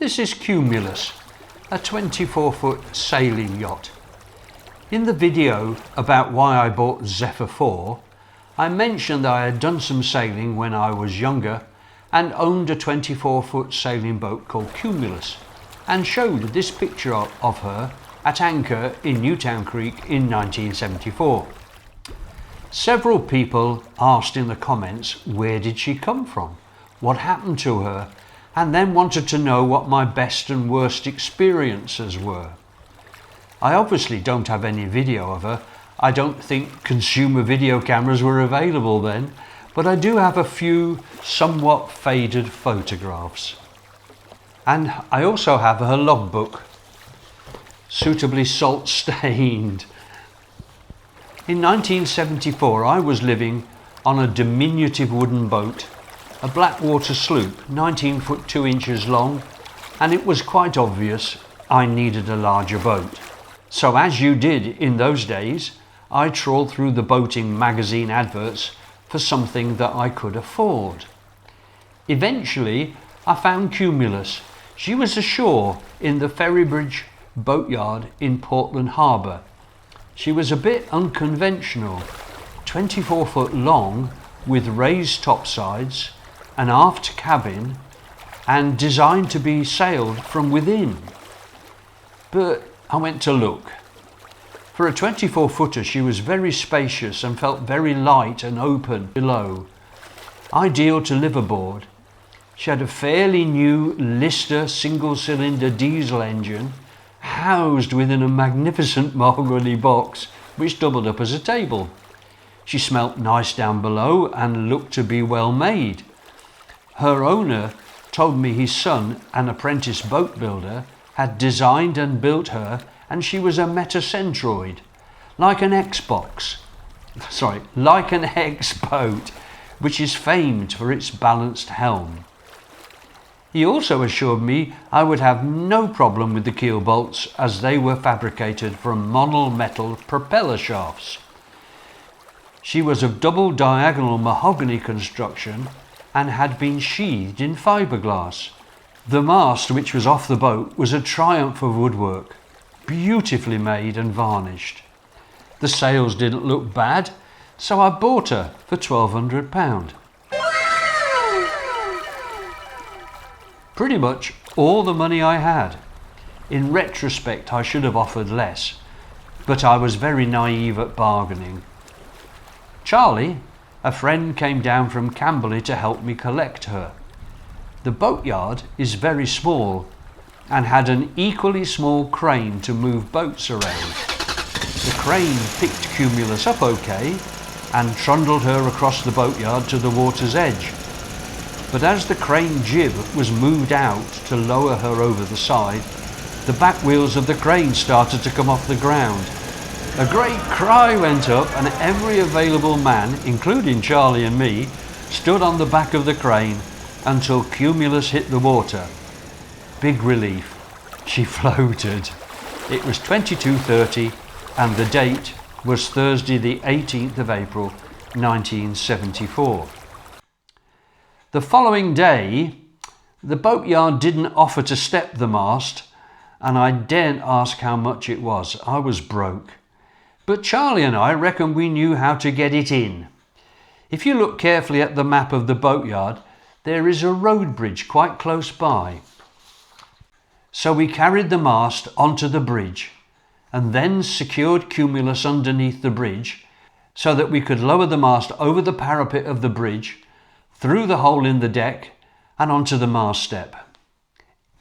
This is Cumulus, a 24-foot sailing yacht. In the video about why I bought Zepha 4, I mentioned that I had done some sailing when I was younger and owned a 24-foot sailing boat called Cumulus, and showed this picture of her at anchor in Newtown Creek in 1974. Several people asked in the comments, where did she come from? What happened to her? And then wanted to know what my best and worst experiences were. I obviously don't have any video of her. I don't think consumer video cameras were available then, but I do have a few somewhat faded photographs. And I also have her logbook, suitably salt stained. In 1974 I was living on a diminutive wooden boat, a blackwater sloop, 19 foot 2 inches long, and it was quite obvious I needed a larger boat. So as you did in those days, I trawled through the boating magazine adverts for something that I could afford. Eventually I found Cumulus. She was ashore in the Ferrybridge boatyard in Portland Harbour. She was a bit unconventional, 24 foot long with raised topsides, an aft cabin, and designed to be sailed from within. But I went to look. For a 24 footer she was very spacious and felt very light and open below, ideal to live aboard. She had a fairly new Lister single-cylinder diesel engine housed within a magnificent mahogany box which doubled up as a table. She smelt nice down below and looked to be well made. Her owner told me his son, an apprentice boat builder, had designed and built her, and she was a metacentroid, like an X-boat, which is famed for its balanced helm. He also assured me I would have no problem with the keel bolts, as they were fabricated from monometal propeller shafts. She was of double diagonal mahogany construction and had been sheathed in fiberglass. The mast, which was off the boat, was a triumph of woodwork, beautifully made and varnished. The sails didn't look bad, so I bought her for £1,200. Pretty much all the money I had. In retrospect, I should have offered less, but I was very naive at bargaining. Charlie, a friend, came down from Camberley to help me collect her. The boatyard is very small and had an equally small crane to move boats around. The crane picked Cumulus up okay and trundled her across the boatyard to the water's edge. But as the crane jib was moved out to lower her over the side, the back wheels of the crane started to come off the ground. A great cry went up and every available man, including Charlie and me, stood on the back of the crane until Cumulus hit the water. Big relief. She floated. It was 22:30 and the date was Thursday the 18th of April 1974. The following day, the boatyard didn't offer to step the mast, and I daren't ask how much it was. I was broke. But Charlie and I reckon we knew how to get it in. If you look carefully at the map of the boatyard, there is a road bridge quite close by. So we carried the mast onto the bridge and then secured Cumulus underneath the bridge so that we could lower the mast over the parapet of the bridge, through the hole in the deck and onto the mast step.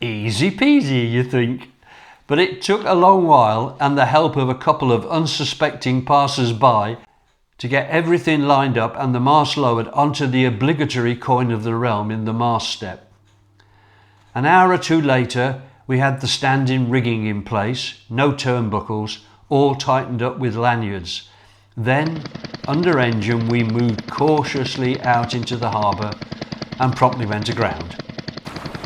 Easy peasy, you think? But it took a long while and the help of a couple of unsuspecting passers-by to get everything lined up and the mast lowered onto the obligatory coin of the realm in the mast step. An hour or two later, we had the standing rigging in place, no turnbuckles, all tightened up with lanyards. Then, under engine, we moved cautiously out into the harbour and promptly went aground.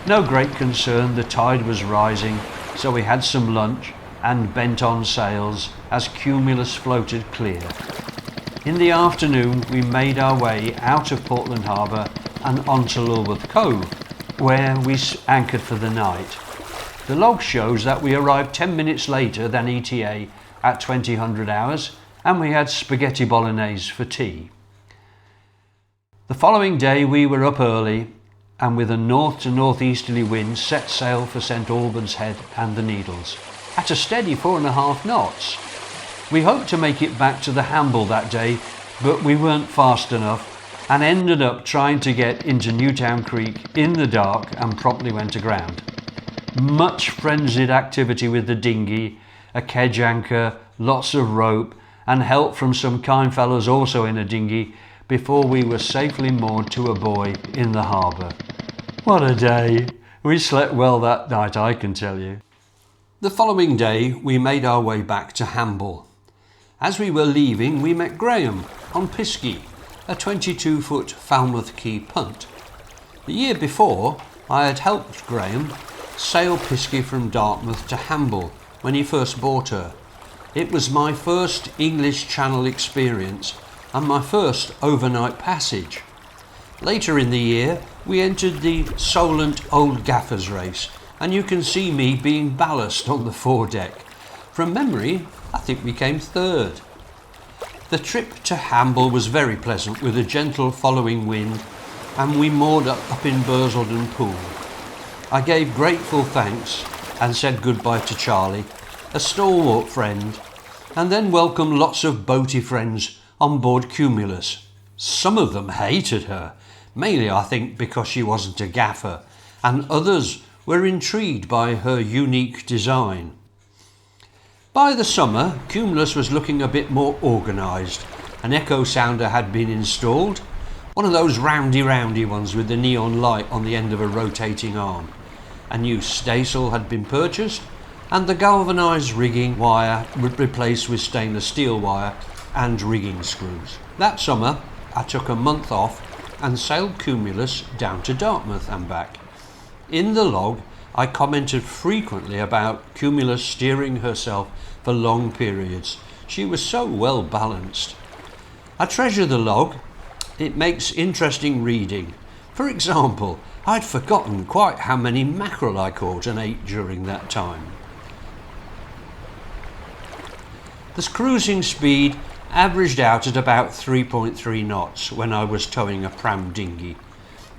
No great concern, the tide was rising, so we had some lunch and bent on sails as Cumulus floated clear. In the afternoon we made our way out of Portland Harbour and onto Lulworth Cove, where we anchored for the night. The log shows that we arrived 10 minutes later than ETA at 2000 hours, and we had spaghetti bolognese for tea. The following day we were up early and with a north to northeasterly wind set sail for St Albans Head and the Needles at a steady 4.5 knots. We hoped to make it back to the Hamble that day, but we weren't fast enough and ended up trying to get into Newtown Creek in the dark and promptly went aground. Much frenzied activity with the dinghy, a kedge anchor, lots of rope and help from some kind fellows also in a dinghy before we were safely moored to a buoy in the harbour. What a day! We slept well that night, I can tell you. The following day we made our way back to Hamble. As we were leaving we met Graham on Piskey, a 22-foot Falmouth Quay punt. The year before I had helped Graham sail Piskey from Dartmouth to Hamble when he first bought her. It was my first English Channel experience and my first overnight passage. Later in the year we entered the Solent Old Gaffers race, and you can see me being ballast on the foredeck. From memory, I think we came third. The trip to Hamble was very pleasant with a gentle following wind, and we moored up in Bursledon Pool. I gave grateful thanks and said goodbye to Charlie, a stalwart friend, and then welcomed lots of boaty friends on board Cumulus. Some of them hated her, mainly I think because she wasn't a gaffer, and others were intrigued by her unique design. By the summer, Cumulus was looking a bit more organised. An echo sounder had been installed, one of those roundy ones with the neon light on the end of a rotating arm. A new staysail had been purchased, and the galvanised rigging wire replaced with stainless steel wire and rigging screws. That summer, I took a month off and sailed Cumulus down to Dartmouth and back. In the log, I commented frequently about Cumulus steering herself for long periods. She was so well balanced. I treasure the log. It makes interesting reading. For example, I'd forgotten quite how many mackerel I caught and ate during that time. The cruising speed averaged out at about 3.3 knots when I was towing a pram dinghy.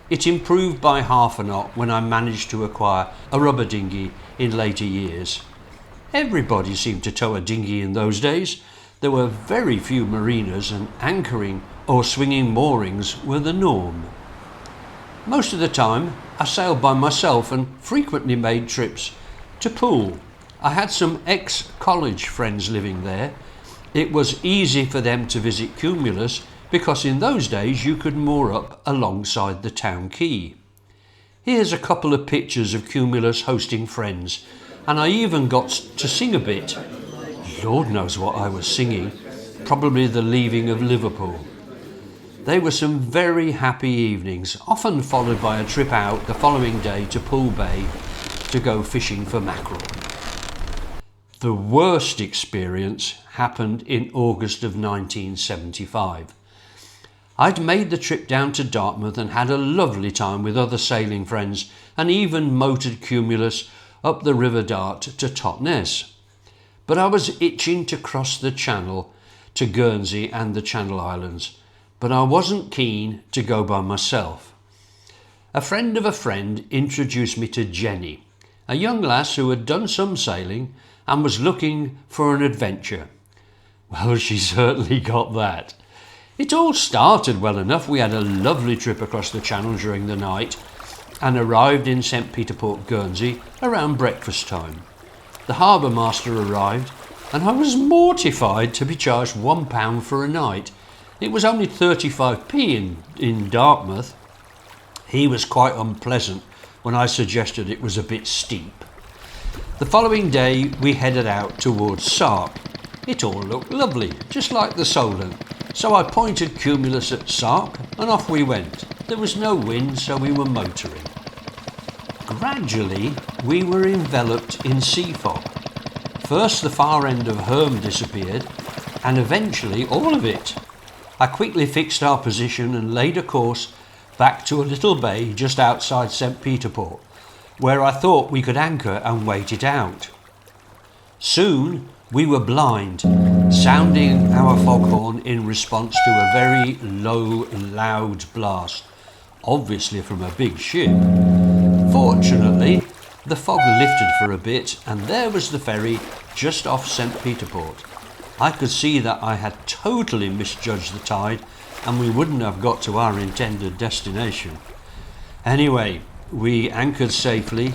It improved by half a knot when I managed to acquire a rubber dinghy in later years. Everybody seemed to tow a dinghy in those days. There were very few marinas and anchoring or swinging moorings were the norm. Most of the time I sailed by myself and frequently made trips to Poole. I had some ex-college friends living there. It was easy for them to visit Cumulus because in those days you could moor up alongside the town quay. Here's a couple of pictures of Cumulus hosting friends, and I even got to sing a bit. Lord knows what I was singing, probably the leaving of Liverpool. They were some very happy evenings, often followed by a trip out the following day to Poole Bay to go fishing for mackerel. The worst experience happened in August of 1975. I'd made the trip down to Dartmouth and had a lovely time with other sailing friends and even motored Cumulus up the River Dart to Totnes. But I was itching to cross the Channel to Guernsey and the Channel Islands, but I wasn't keen to go by myself. A friend of a friend introduced me to Jenny, a young lass who had done some sailing and was looking for an adventure. Well, she certainly got that. It all started well enough. We had a lovely trip across the Channel during the night and arrived in St Peter Port, Guernsey around breakfast time. The harbour master arrived and I was mortified to be charged £1 for a night. It was only 35p in Dartmouth. He was quite unpleasant when I suggested it was a bit steep. The following day we headed out towards Sark. It all looked lovely, just like the Solent. So I pointed Cumulus at Sark and off we went. There was no wind, so we were motoring. Gradually we were enveloped in sea fog. First the far end of Herm disappeared and eventually all of it. I quickly fixed our position and laid a course back to a little bay just outside St. Peter Port, where I thought we could anchor and wait it out. Soon we were blind, sounding our foghorn in response to a very low, loud blast, obviously from a big ship. Fortunately, the fog lifted for a bit, and there was the ferry just off St. Peter Port. I could see that I had totally misjudged the tide, and we wouldn't have got to our intended destination. Anyway, we anchored safely,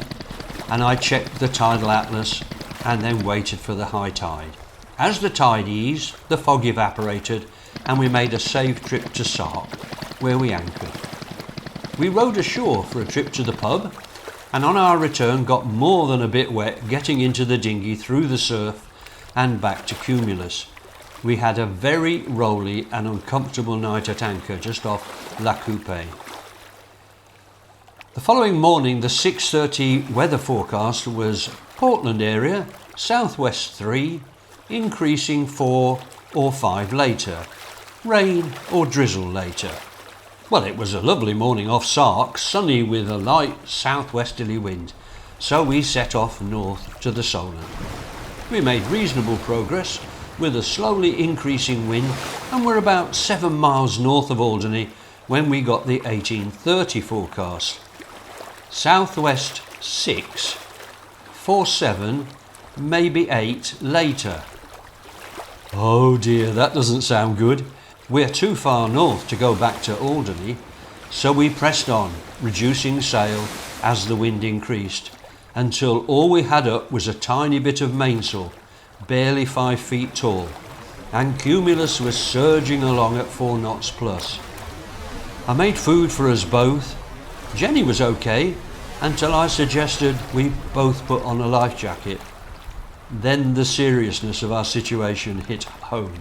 and I checked the tidal atlas and then waited for the high tide. As the tide eased, the fog evaporated, and we made a safe trip to Sark, where we anchored. We rowed ashore for a trip to the pub, and on our return got more than a bit wet getting into the dinghy through the surf and back to Cumulus. We had a very rolly and uncomfortable night at anchor just off La Coupe. The following morning, the 6:30 weather forecast was Portland area, southwest 3, increasing 4 or 5 later, rain or drizzle later. Well, it was a lovely morning off Sark, sunny with a light southwesterly wind, so we set off north to the Solent. We made reasonable progress with a slowly increasing wind, and were about 7 miles north of Alderney when we got the 1830 forecast. Southwest 6, 47, maybe 8 later. Oh dear, that doesn't sound good. We're too far north to go back to Alderney, so we pressed on, reducing sail as the wind increased, until all we had up was a tiny bit of mainsail, barely 5 feet tall, and Cumulus was surging along at 4 knots plus. I made food for us both. Jenny was okay until I suggested we both put on a life jacket. Then the seriousness of our situation hit home.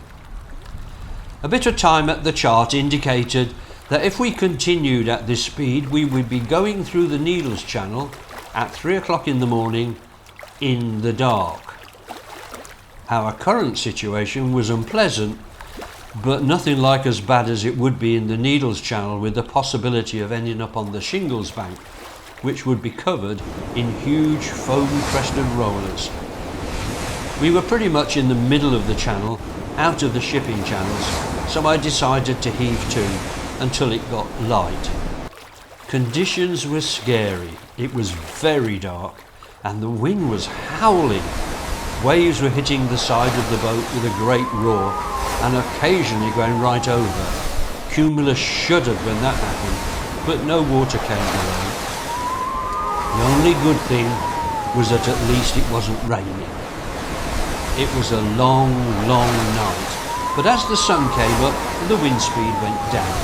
A bit of time at the chart indicated that if we continued at this speed, we would be going through the Needles Channel at 3 o'clock in the morning in the dark. Our current situation was unpleasant, but nothing like as bad as it would be in the Needles Channel, with the possibility of ending up on the Shingles Bank, which would be covered in huge foam-crested rollers. We were pretty much in the middle of the channel, out of the shipping channels, so I decided to heave to until it got light. Conditions were scary. It was very dark, and the wind was howling. Waves were hitting the side of the boat with a great roar, and occasionally going right over. Cumulus shuddered when that happened, but no water came below. The only good thing was that at least it wasn't raining. It was a long, long night, but as the sun came up, the wind speed went down.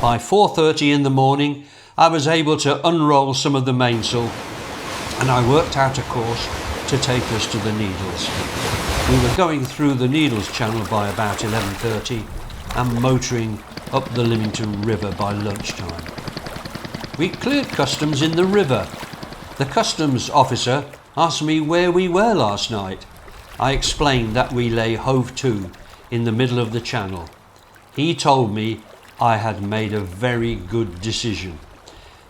By 4:30 in the morning, I was able to unroll some of the mainsail, and I worked out a course to take us to the Needles. We were going through the Needles Channel by about 11:30 and motoring up the Lymington River by lunchtime. We cleared customs in the river. The customs officer asked me where we were last night. I explained that we lay hove to in the middle of the channel. He told me I had made a very good decision.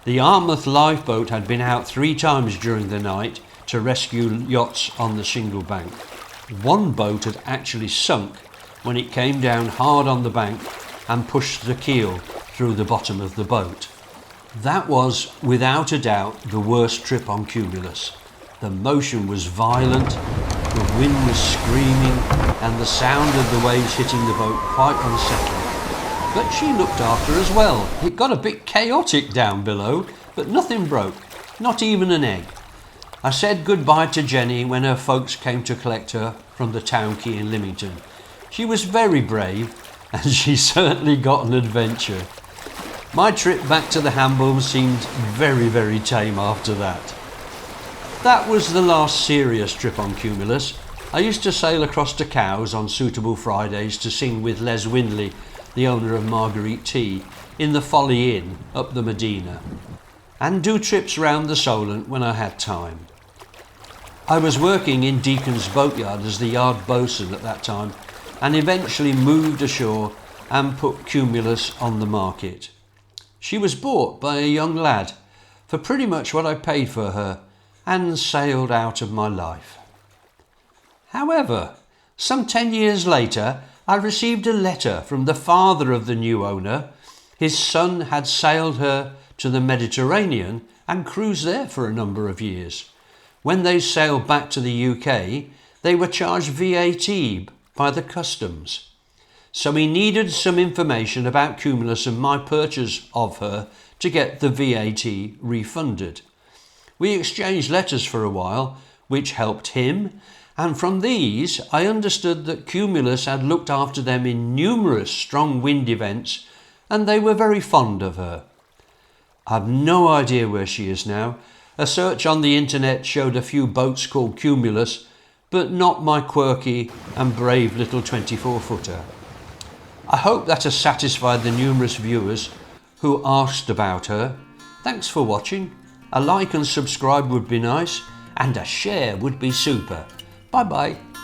The Yarmouth lifeboat had been out 3 times during the night to rescue yachts on the Shingle Bank. One boat had actually sunk when it came down hard on the bank and pushed the keel through the bottom of the boat. That was, without a doubt, the worst trip on Cumulus. The motion was violent, the wind was screaming, and the sound of the waves hitting the boat quite unsettling. But she looked after as well. It got a bit chaotic down below, but nothing broke, not even an egg. I said goodbye to Jenny when her folks came to collect her from the town quay in Lymington. She was very brave, and she certainly got an adventure. My trip back to the Hamble seemed very, very tame after that. That was the last serious trip on Cumulus. I used to sail across to Cowes on suitable Fridays to sing with Les Windley, the owner of Marguerite Tea, in the Folly Inn up the Medina, and do trips round the Solent when I had time. I was working in Deacon's boatyard as the yard boatswain at that time, and eventually moved ashore and put Cumulus on the market. She was bought by a young lad for pretty much what I paid for her and sailed out of my life. However, some 10 years later, I received a letter from the father of the new owner. His son had sailed her to the Mediterranean and cruised there for a number of years. When they sailed back to the UK, they were charged VAT by the customs. So he needed some information about Cumulus and my purchase of her to get the VAT refunded. We exchanged letters for a while, which helped him, and from these I understood that Cumulus had looked after them in numerous strong wind events, and they were very fond of her. I've no idea where she is now. A search on the internet showed a few boats called Cumulus, but not my quirky and brave little 24-footer. I hope that has satisfied the numerous viewers who asked about her. Thanks for watching. A like and subscribe would be nice, and a share would be super. Bye bye.